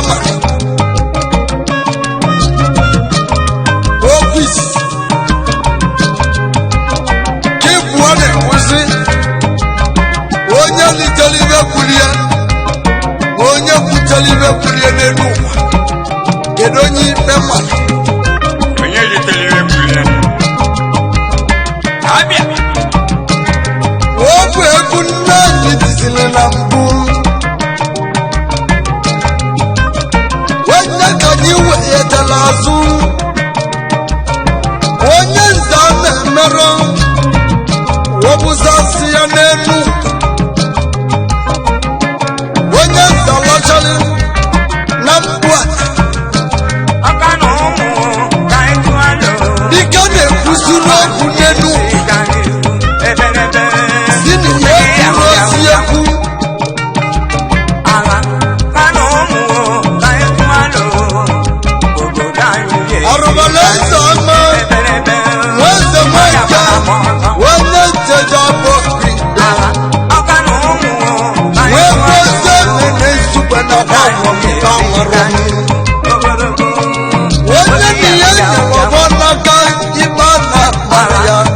Bema Office Kibuane Uzi Onye litelive kulie Onye kutelive kulie n'enu Kedonyi Bema Onye litelive kulie Abia Ofu ekunna jitisile na mbu Wanya kanyiwe yetalazu Onye nzame mero Wabuzasi ya nenu Onye nzalachali na mbwata Dikane kusuro kunenu Sini yeku rosi yeku Arubaleza ama Weze mweka Weze tejabo Weze nene supe na hawa mkamaru Weze niyenye wabonaka Ibana Maria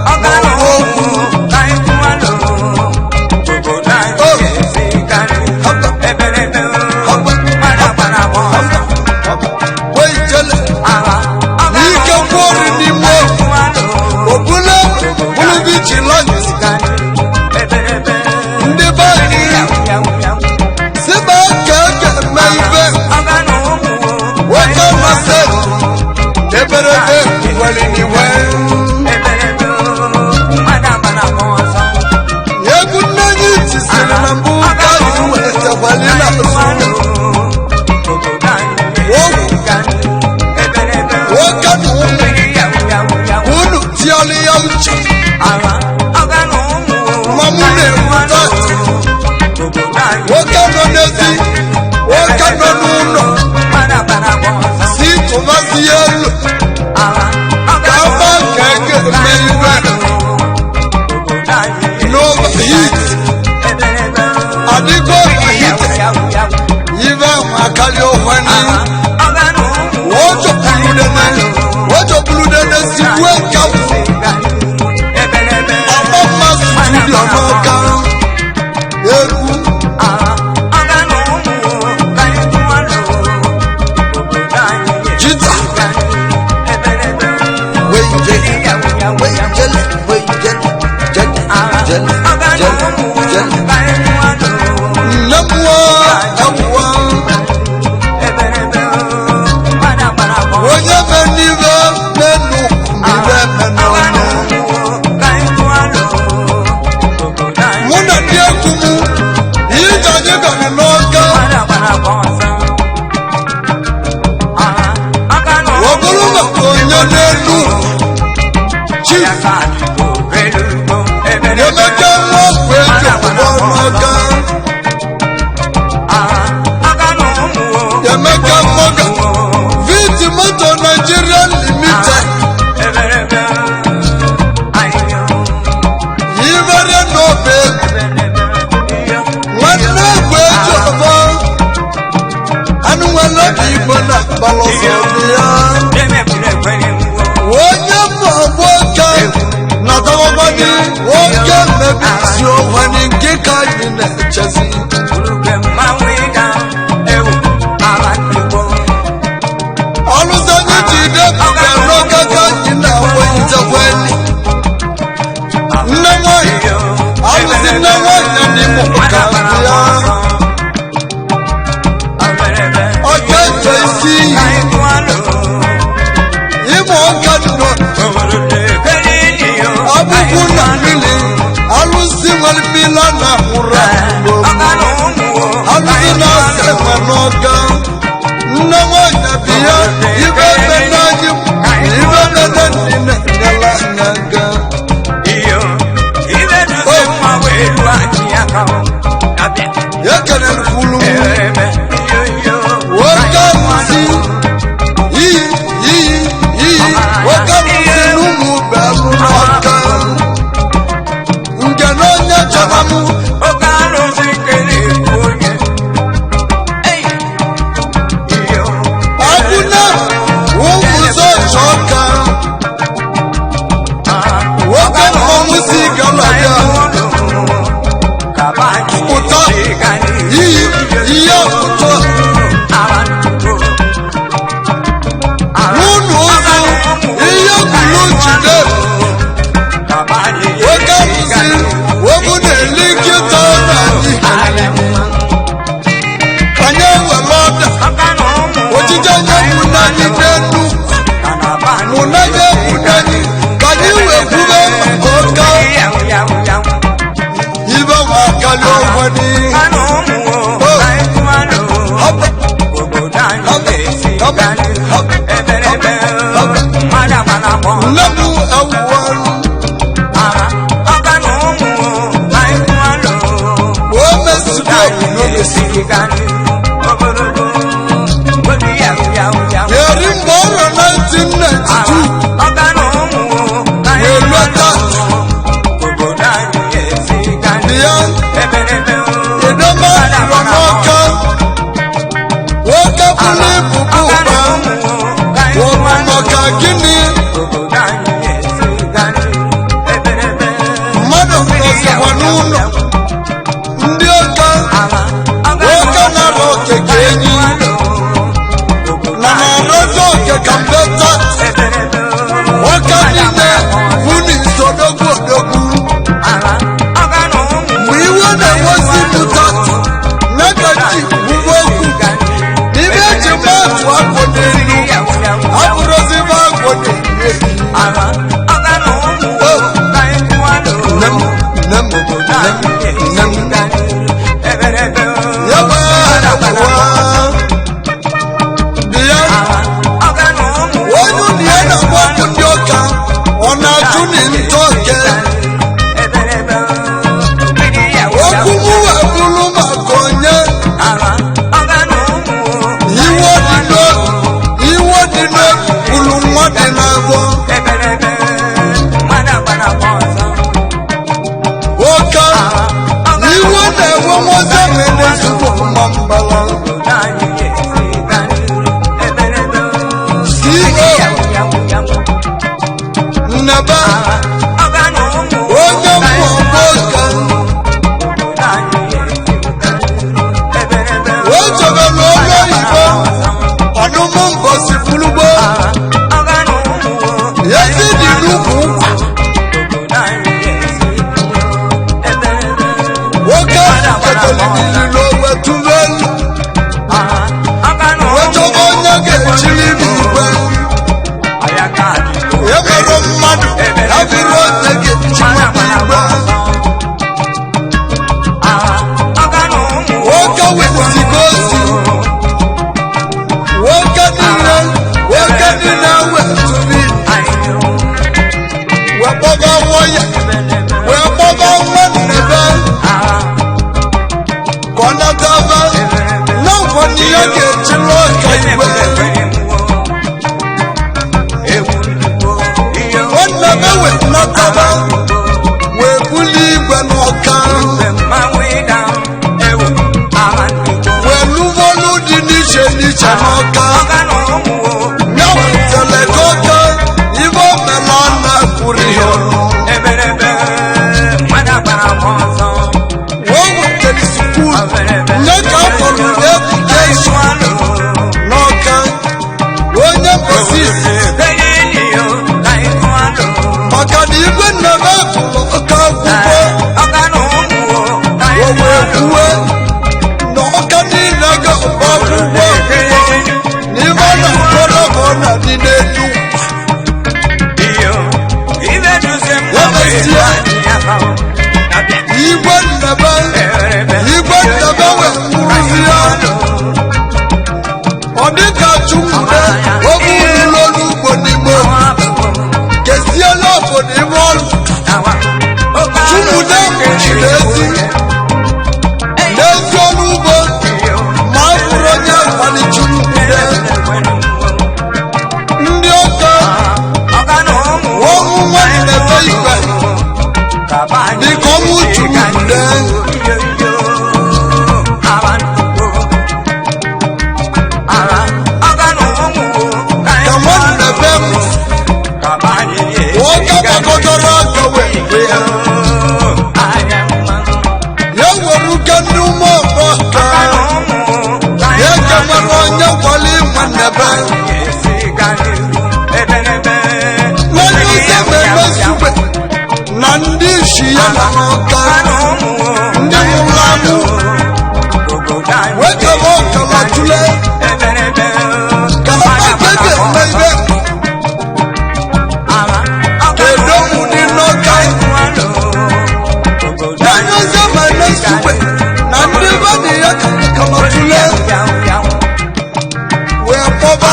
akpọba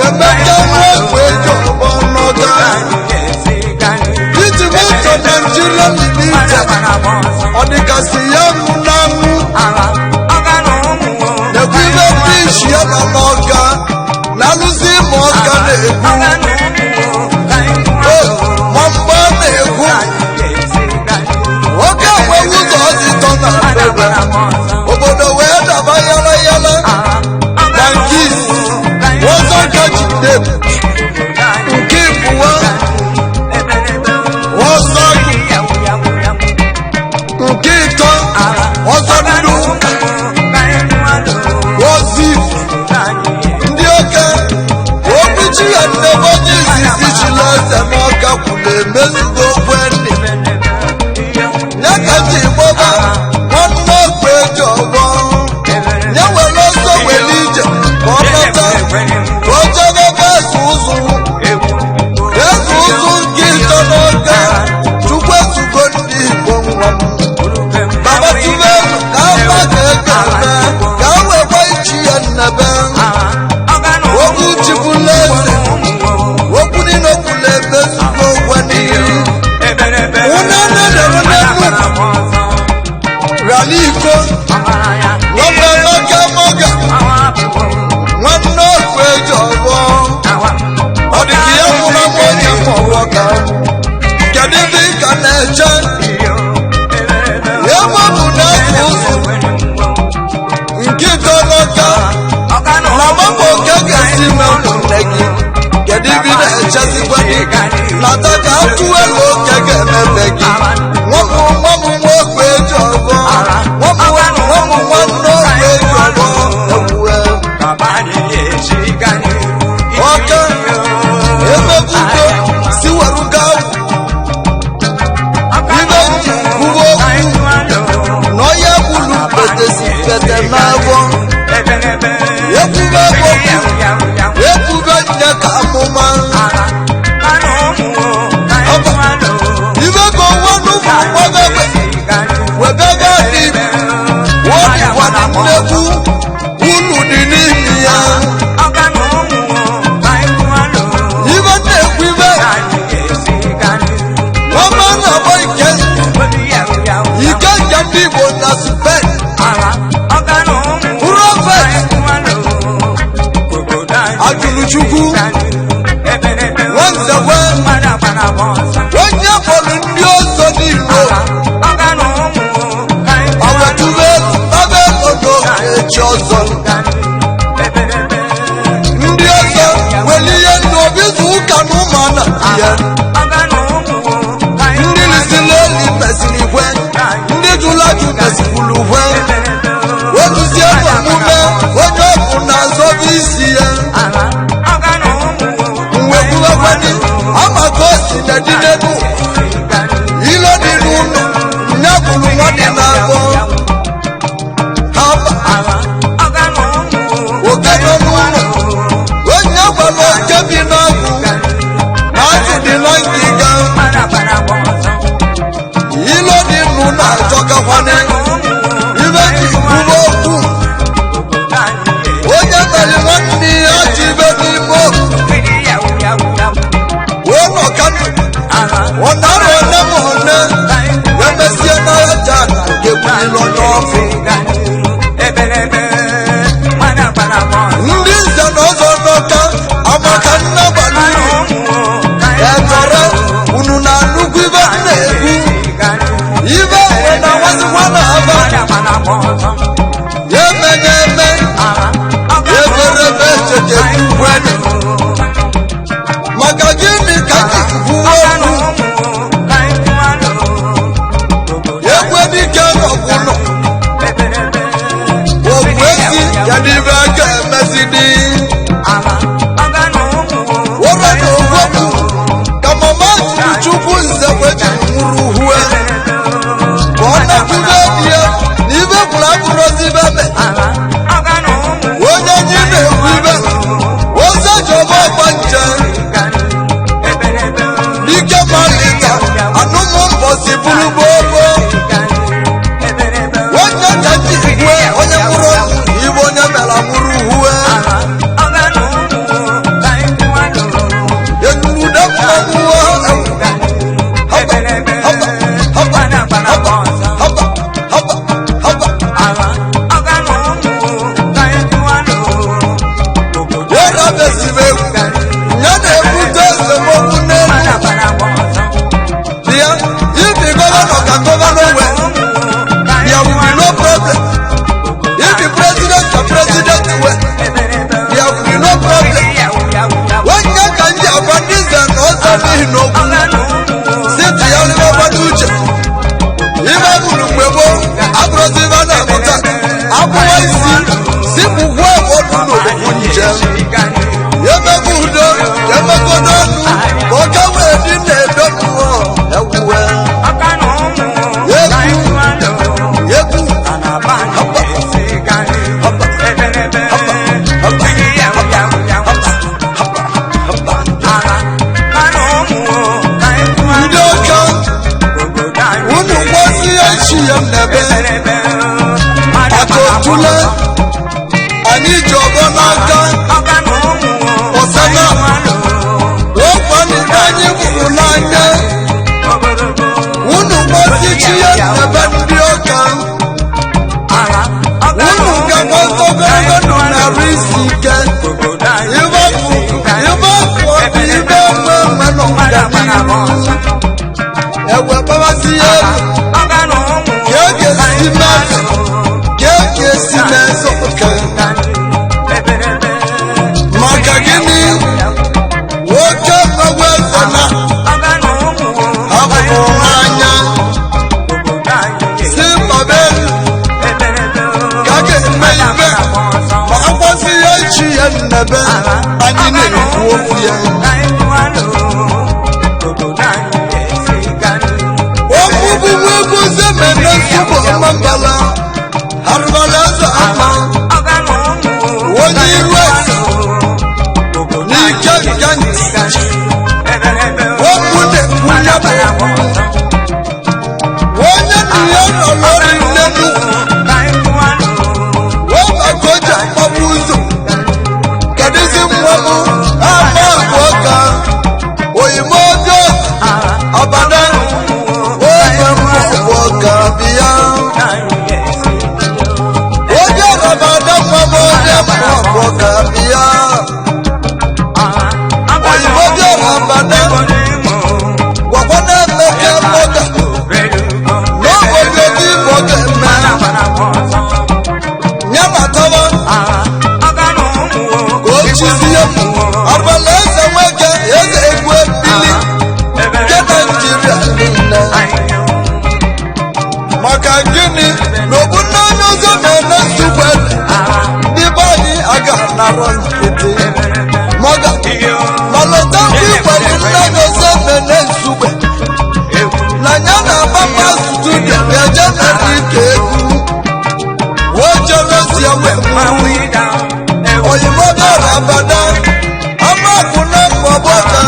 Emeka Nwekwe Ejiọbọ n'ọga Distributor Nigeria Limited ọ dịgasị ya mụ na mụ na-ekwu ibe ndị isi ya nọ n'ọga na-alụzi ma ọga na-ekwu ma mgbe a na-ekwu oge enweghị ụzọ ọzịtọ na mbebe obodo wee daba yala yala na nke isi ọzọ ka jide nke ịbụwa ọzọ nke ịtọ ọzọ ndu ozi ndị oke obichi ya nnebe onye izizi chila eze n'ọka kwuru emezugo okwe nne ya ka ji gbọba nwanne Okwe Ejiọbọ ya were ọsọ were ije ka ọ nọta ka o jebe ebe eze ụzụ nke ịtọ n'ọka Chukwu ezugo ndị Igbo nwa m baba tube elu ka ama ga-ege eme ka a wekwa ichi ya nnebe okwu chibula eze okwu niile okwula emezugo okwe n'ihe unene dere n'elu rali iko nwanne Emeka Moga nwanne Okwe Ejiọbọ ọ dị ka ya nwụrụ m onye mụrụ ka kedu ibe ị ka na-eche ya mabụ na afọ ụzọ nke ịtọ n'ọka na mabụ oke ga-esi mepụ nne gị kedu ibe ị na-echezikwa gị nata ka atụ elu oke ga-emepe gị nwamụ nwa Okwe Ejiọbọ nwamụ nwanne Okwe Ejiọbọ ewuwe ọka emebugo si weruga ibe nji kwuo okwu na ọya bulu petesi pete n'afọ ekwube nne ka amụma ibe ka onwe n'ụmụ mgbagagbe wegaba dị wọdịkwana nnekwu ulu dị n'ime ya ibe na-ekwu ibe ọma na-agba ike nke ndị Igbo na Spain Prophet Ajụlụchukwu Nwanzekwe onye fọrọ ndị ọzọ n'Igbo ọwetube baba obodo echi ọzọ ndị ọzọ nwere ihe ndị obizu ụka na ụmụana ihe ndị lisili eli mesiri ikwe ndị jụrụ ajụ mesikwuru ukwe wetuzie omume onye ọbụ na-azọba isi ya mwekwubekwedi amaka o si na dị n'elu ile dị n'ụlọ nya bụrụ nwa dị n'afọ oke nọ n'ụlọ onye gwara oke bi n'agụ na azụ dị na ngịga ilo dị nụ na-achọkakwane ibe ji kwuwe okwu onye mere nwanne ya ji ibe n'ime okwu wee nọkanụ ọ nara one ma one emesie n'aja na ngekwulilo n'ọfụ ndị nze na ọzọ n'ọka amaka nna gbaluru ekọrọ unu na nnukwu ibe na-ekwu ibe mgbe na nwazikwa na aba ya emenya eme eberebe echechekwu maka gịnị ka ji kwuo okwu ekwe dike n'ọgwụlọ ogwu ezi ya n'ibe ga-emezi dị were na ogwokwu ka mama jiri Chukwu Nzekwe ji nwụrụ hue ka ọ nakwube di ya na ibe kwuru abụrụzi ibe me onye anyị na-ekwu ibe ozi Ejiọbọ ọgba nje n'ike malika anụmụ mbọsi buru gbogbo onye ka ji hue onye nwụrụ Igbo onye mere nwụrụ hue n'anya unu gbasichi ya nnebe ndị ọka unu ga-agbata ogologo ndụ narị isi ike ịbapụ obi ibe mgbe mgbe n'ọganihu ewe kpawasị ya elu ka e ga-esi meso oke maka gịnị nwoke mgbe eze na hapụrụ anya si mbabe ka a ga-eme ibe ma akwasị ya echi ya nnebe anyị na-ekwu okwu ya omububu egwu zemene nsogbu ọmambala harụbala eze ama onye iru esi n'ike nke ntị okwu na-ekwu ya bụ onye nnu ya nọ lọrị nne n'ukwu webaka o ji akpọbụ ụzọ kedụzi nwa m ama abụọ ka oyibo oge abada oge mmụọ ka bịa oge abada nwa m oge mmụọ ka bịa oyibo oge abada gwakwana mmeke mmoga n'obodo gị moga eme ya mataba ka o chizie abala eze nwoke eze egwu ebili nke Naijiria niile maka gịnị na ogbunne onye ụzọ na-eme nsụgbele ndị be anyị aga narọ nkịtị mọga malọta ngwa igbere nne gozo nene nsugbe na ya na-agbapa studio eje mere ike egwu wojerozie wee mmanwụ oyibo dara abada amapụ na mgbọbọka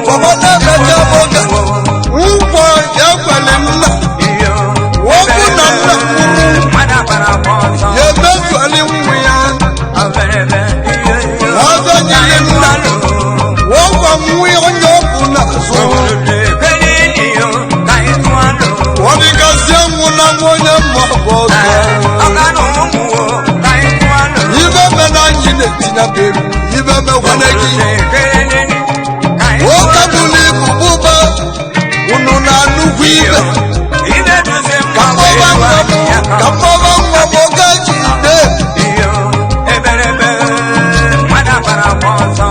gbọbọna meje moga ngwọ ya kwere nna okwu na nna kwuru ya emezuali nwa ya ọzọ nyere nna wọgwa nwa onye ọbụ na azụ ọdịgazie nwụ na nwa onye mmụọ ibe mena anyị na-etinye beru ibe mekwana gị nwoke bụrụ ibu bụba unu na-anụkwu ibe ka mmọba nwa m oge ji ide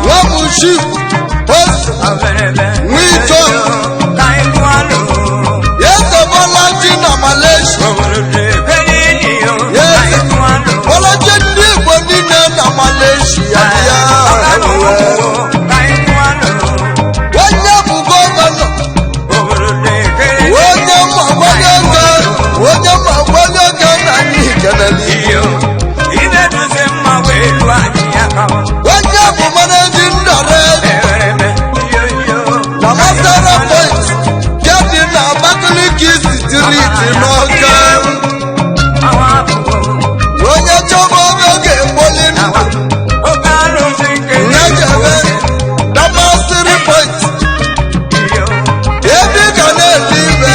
nwamuchi ose nwito yezebola ji na Malaysia bọlaji ndị Igbo niile na Malaysia ya onye bụ gọvanọ onye ma gbanye ego na anyị kelele onye bụ managing director na Masara Point nke dị na Abakaliki Street n'Ọka onye chọba oge ga-ekpoli ndụ nyejebe Damasiri Point ebe ị ga na-ele ibe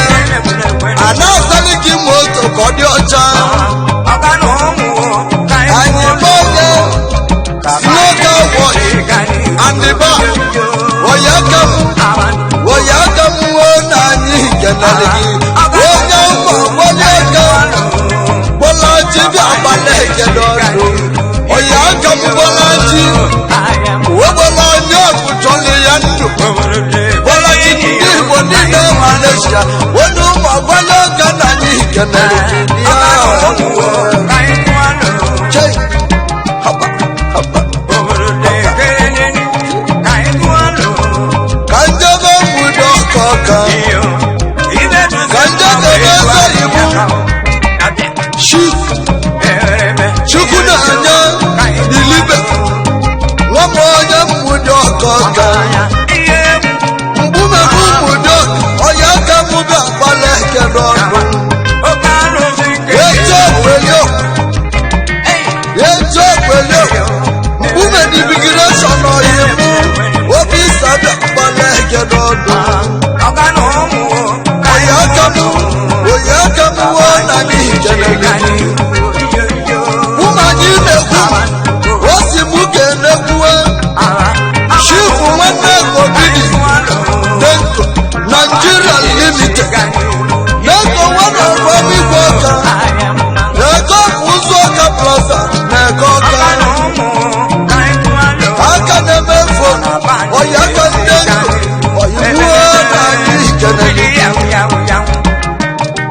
a na-asali gị moto ka ọ dị ọcha anyị gbanye Snoga Watch and the bar oyaka m na anyị kenere gị onye Bọ́lájí bí àpàlẹ̀ ìjẹ̀dọ̀ ọdún ọ̀yà àgàmú Bọ́lájí owó Bọ́lájí ọ̀gùntàn lè yá nù Bọ́lájí ní ìwọ nílé Malaysia wọ́n ní ọmọ àgbáyé Ghana ní ìkẹ̀nẹ̀ kanjaba mudo kọka kanjaba bẹ́sẹ̀ ìbú chukwu na-anya n'ilibe nwa m onye mmudo kọka mgbumebu mmudo onye aka mụba akpala ekele ọnụ kedodo oya kamu wana ni keneligi umanyi nekwu osibuke nekwu shifu nwanne obidi Nenko Nigeria Limited Nenko wana kwami kwoka Nenko Uzoka Plaza Nenko aka nemefo oyaka Nenko oyiwuo na ikeneligi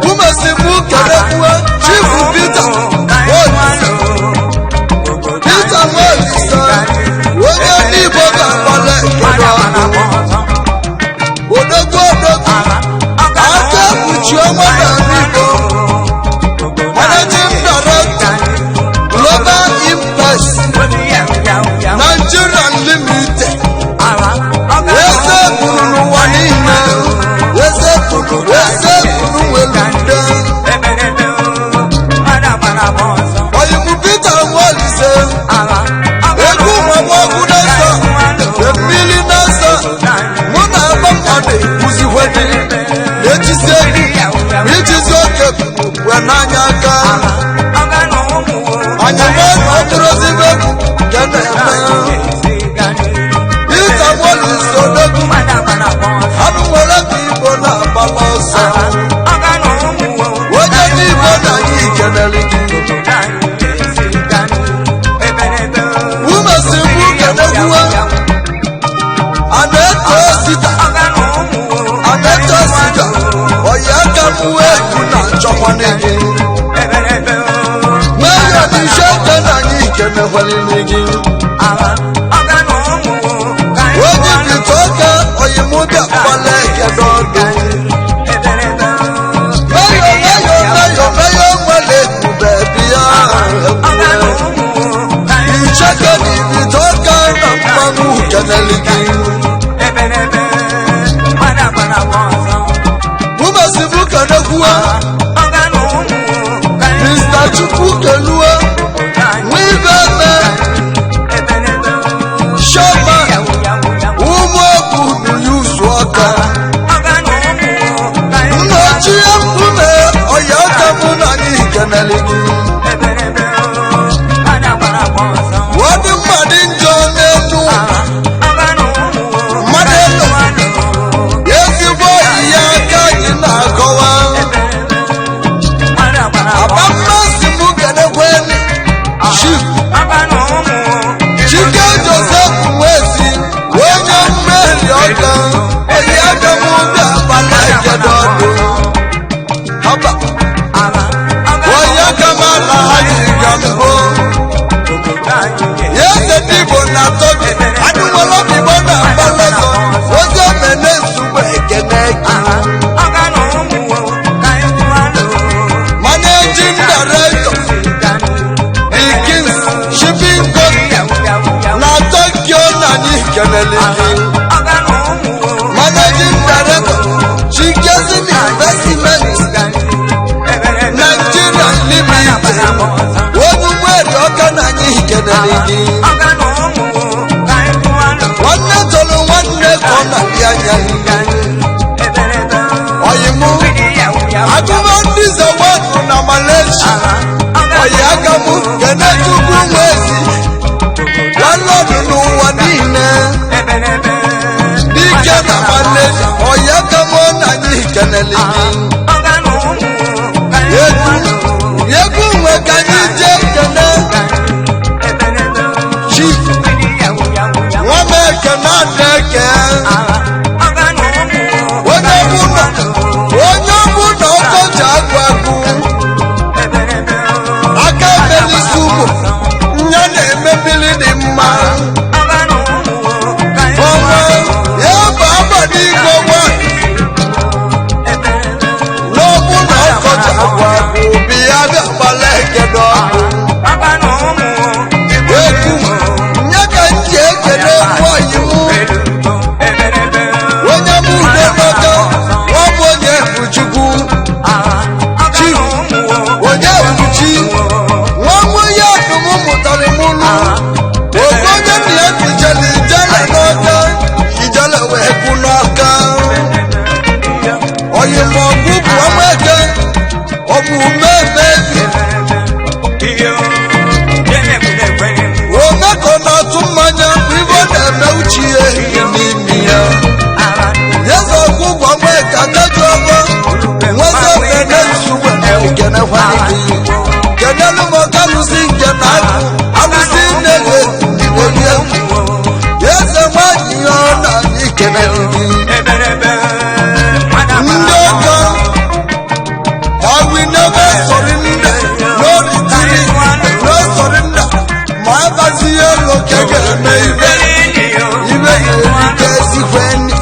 umesibu kenekwu Chifu Peter Peter Mwelisa onye n'ibo ga-akpale kedodo odogwu aka ekpuchi ọnwa na n'ibo managing director Global Impact Nigeria Limited eze kwuru n'ụwa niile eze kwuru welude oyibu Peter Nwolise egwu ụmụagbọgwụ na-esa mmiri na-esa mụ na agba mmadụ kwụzikwede echizi ijizi oke kwe n'anya aka anyị mee na ọ bụrụzibe nke na-eme Peter Nwolise odogwu anụ nwere ka Igbo na-agbala ọsọ onye n'Igbo na anyị ikeneligi umesibu kenegwu Aneto sita oya kamuwe kuna chokwanegi meya nishete na nyike mehwalinegi oji bitoke oyimubi akpale kedodo meyo mwele kubebia icheke ni bitoke na mmangu keneligi umesibu kenegwu Mr. Chukwu Kelue Nwibeme Shoma Umoku Nuyusu Oka Nnochie mkume Oyaka muna ni keneligi Wadi mmadi njo n'enu Madelo Ezigbo ihe aka gị na-akọwa abamasi mu kenekweni Chike Joseph Nwesi onye mmeri ọka oyi aka mu bịa bala kedodo haba onye aka mala ha ji gambo yeze n'Igbo na tobi adịwala Igbo na abalazo oge mene nsugbe ekeneki Managing Director Ikins Shipping Company na Tokyo na Nikeneligi Managing Director Chikesin Investment Nigeria Limited Onumweri ọka na Nikeneligi nwanne tolu nwanne ka ọ na-abịa anya oyimu agụba ndị zawadu na Malaysia oyagamu kenechukwu Nwesi landlọdụ n'ụwa niile dike na Malaysia oyagamu na anyị keneligi egwu nwe ka anyị jee kene Chief Nwameke na Adeke onye bụ na ọkọchị agwagwu aka emelisi ụmụ nya na-emebili dị mma ọnwa ya bụ abalị Igbo nwa yellow kagame ibe na erike sikweni